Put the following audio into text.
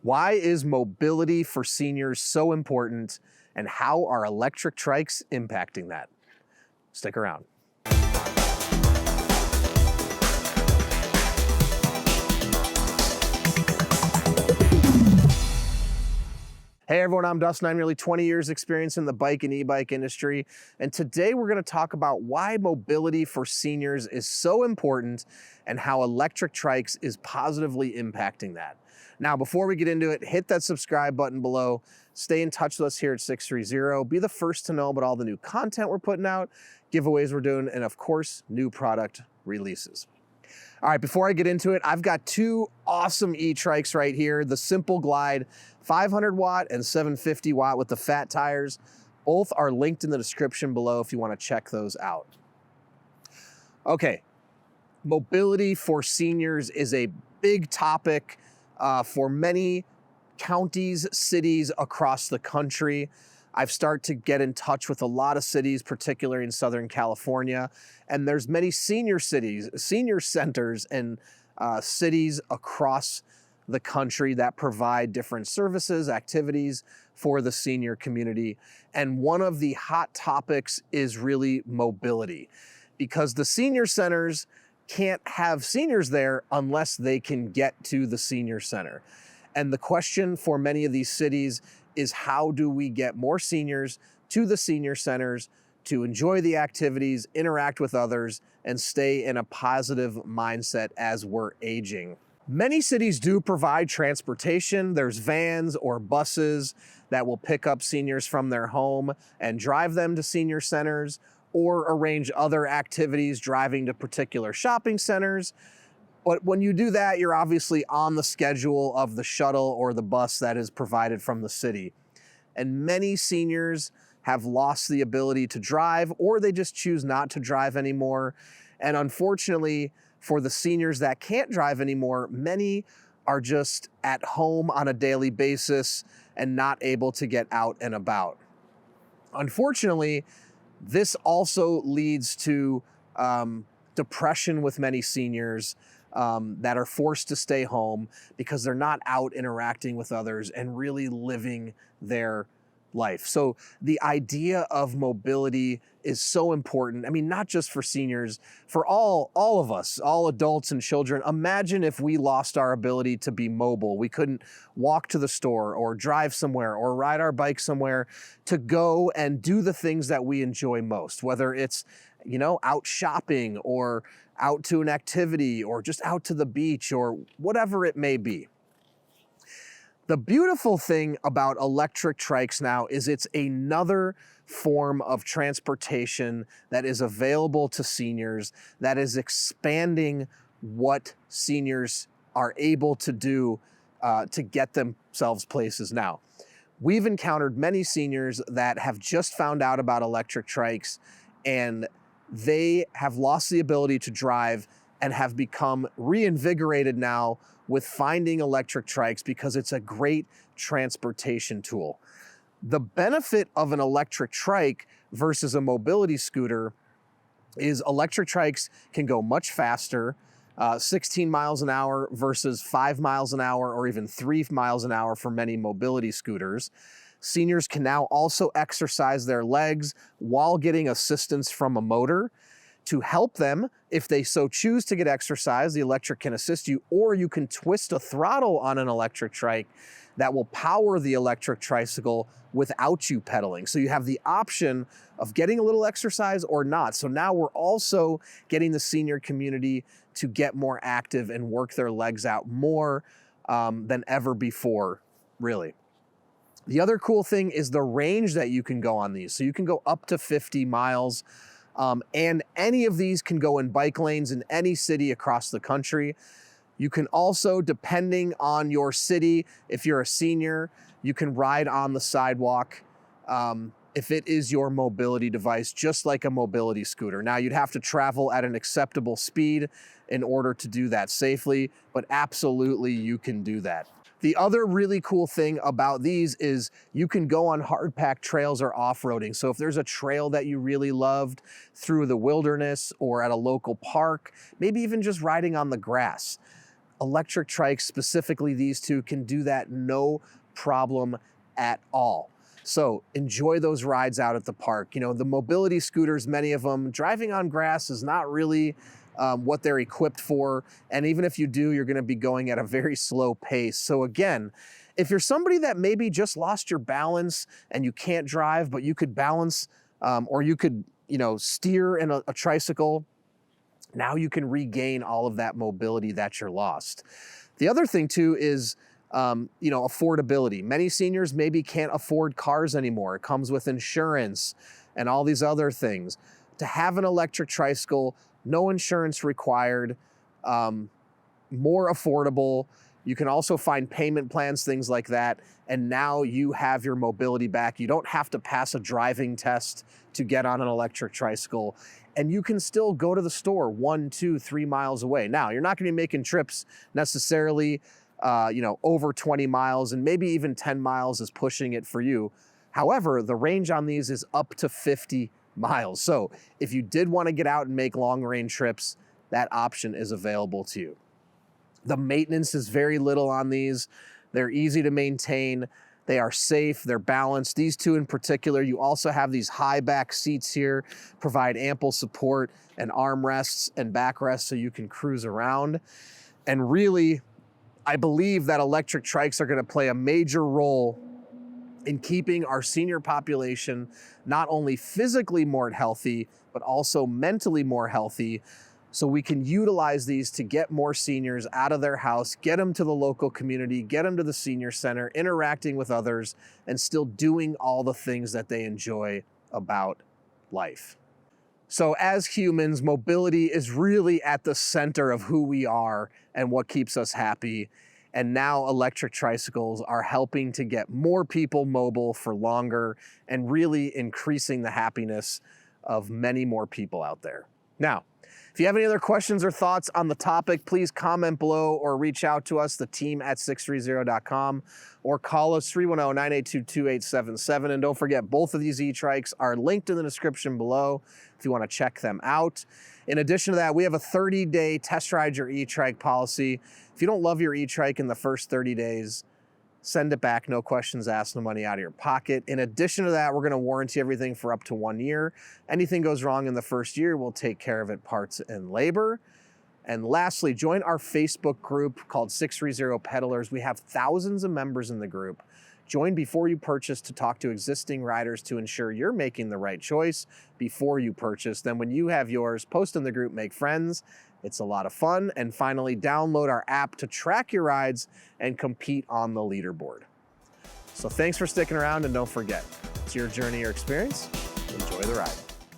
Why is mobility for seniors so important, and how are electric trikes impacting that? Stick around. Hey everyone, I'm Dustin. I'm nearly 20 years experience in the bike and e-bike industry, and today we're going to talk about why mobility for seniors is so important and how electric trikes is positively impacting that. Now, before we get into it, hit that subscribe button below. Stay in touch with us here at 630. Be the first to know about all the new content we're putting out, giveaways we're doing, and of course, new product releases. All right, before I get into it, I've got two awesome ETrikes right here, the Simple Glide 500 watt and 750 watt with the fat tires. Both are linked in the description below if you want to check those out. Okay, mobility for seniors is a big topic for many counties, cities across the country. I've started to get in touch with a lot of cities, particularly in Southern California, and there's many senior cities, senior centers and cities across the country that provide different services, activities for the senior community. And one of the hot topics is really mobility, because the senior centers can't have seniors there unless they can get to the senior center. And the question for many of these cities is, how do we get more seniors to the senior centers to enjoy the activities, interact with others, and stay in a positive mindset as we're aging? Many cities do provide transportation. There's vans or buses that will pick up seniors from their home and drive them to senior centers, or arrange other activities driving to particular shopping centers. But when you do that, you're obviously on the schedule of the shuttle or the bus that is provided from the city. And many seniors have lost the ability to drive, or they just choose not to drive anymore. And unfortunately, for the seniors that can't drive anymore, many are just at home on a daily basis and not able to get out and about. Unfortunately, this also leads to depression with many seniors that are forced to stay home because they're not out interacting with others and really living their life. So the idea of mobility is so important. I mean, not just for seniors, for all of us, all adults and children. Imagine if we lost our ability to be mobile. We couldn't walk to the store or drive somewhere or ride our bike somewhere to go and do the things that we enjoy most, whether it's, you know, out shopping or out to an activity or just out to the beach or whatever it may be. The beautiful thing about electric trikes now is it's another form of transportation that is available to seniors, that is expanding what seniors are able to do to get themselves places now. We've encountered many seniors that have just found out about electric trikes, and they have lost the ability to drive and have become reinvigorated now with finding electric trikes because it's a great transportation tool. The benefit of an electric trike versus a mobility scooter is electric trikes can go much faster, 16 miles an hour versus 5 miles an hour or even 3 miles an hour for many mobility scooters. Seniors can now also exercise their legs while getting assistance from a motor to help them. If they so choose to get exercise, the electric can assist you, or you can twist a throttle on an electric trike that will power the electric tricycle without you pedaling. So you have the option of getting a little exercise or not. So now we're also getting the senior community to get more active and work their legs out more than ever before, really. The other cool thing is the range that you can go on these. So you can go up to 50 miles. And any of these can go in bike lanes in any city across the country. You can also, depending on your city, if you're a senior, you can ride on the sidewalk if it is your mobility device, just like a mobility scooter. Now, you'd have to travel at an acceptable speed in order to do that safely, but absolutely you can do that. The other really cool thing about these is you can go on hard-packed trails or off-roading. So if there's a trail that you really loved through the wilderness or at a local park, maybe even just riding on the grass, Electric trikes, specifically these two, can do that no problem at all. So enjoy those rides out at the park. You know, the mobility scooters, many of them, driving on grass is not really what they're equipped for. And even if you do, you're gonna be going at a very slow pace. So again, if you're somebody that maybe just lost your balance and you can't drive, but you could balance or you could, you know, steer in a tricycle, now you can regain all of that mobility that you're lost. The other thing too is, you know, affordability. Many seniors maybe can't afford cars anymore. It comes with insurance and all these other things. To have an electric tricycle, no insurance required, more affordable. You can also find payment plans, things like that. And now you have your mobility back. You don't have to pass a driving test to get on an electric tricycle. And you can still go to the store 1, 2, 3 miles away. Now, you're not gonna be making trips necessarily you know, over 20 miles, and maybe even 10 miles is pushing it for you. However, the range on these is up to 50 miles. So if you did want to get out and make long range trips, that option is available to you. The maintenance is very little on these. They're easy to maintain. They are safe, they're balanced. These two in particular, you also have these high back seats here, provide ample support and armrests and backrests so you can cruise around. And really, I believe that electric trikes are gonna play a major role in keeping our senior population not only physically more healthy, but also mentally more healthy, so we can utilize these to get more seniors out of their house, get them to the local community, get them to the senior center, interacting with others, and still doing all the things that they enjoy about life. So as humans, mobility is really at the center of who we are and what keeps us happy. And now electric tricycles are helping to get more people mobile for longer and really increasing the happiness of many more people out there. Now, if you have any other questions or thoughts on the topic, please comment below or reach out to us, the team at sixthreezero.com, or call us 310-982-2877. And don't forget, both of these ETrikes are linked in the description below if you want to check them out. In addition to that, we have a 30-day test ride your ETrike policy. If you don't love your ETrike in the first 30 days, send it back, no questions asked, no money out of your pocket. In addition to that, we're gonna warranty everything for up to 1 year. Anything goes wrong in the first year, we'll take care of it, parts and labor. And lastly, join our Facebook group called 630 Peddlers. We have thousands of members in the group. Join before you purchase to talk to existing riders to ensure you're making the right choice before you purchase. Then when you have yours, post in the group, make friends. It's a lot of fun. And finally, download our app to track your rides and compete on the leaderboard. So thanks for sticking around, and don't forget, it's your journey or experience. Enjoy the ride.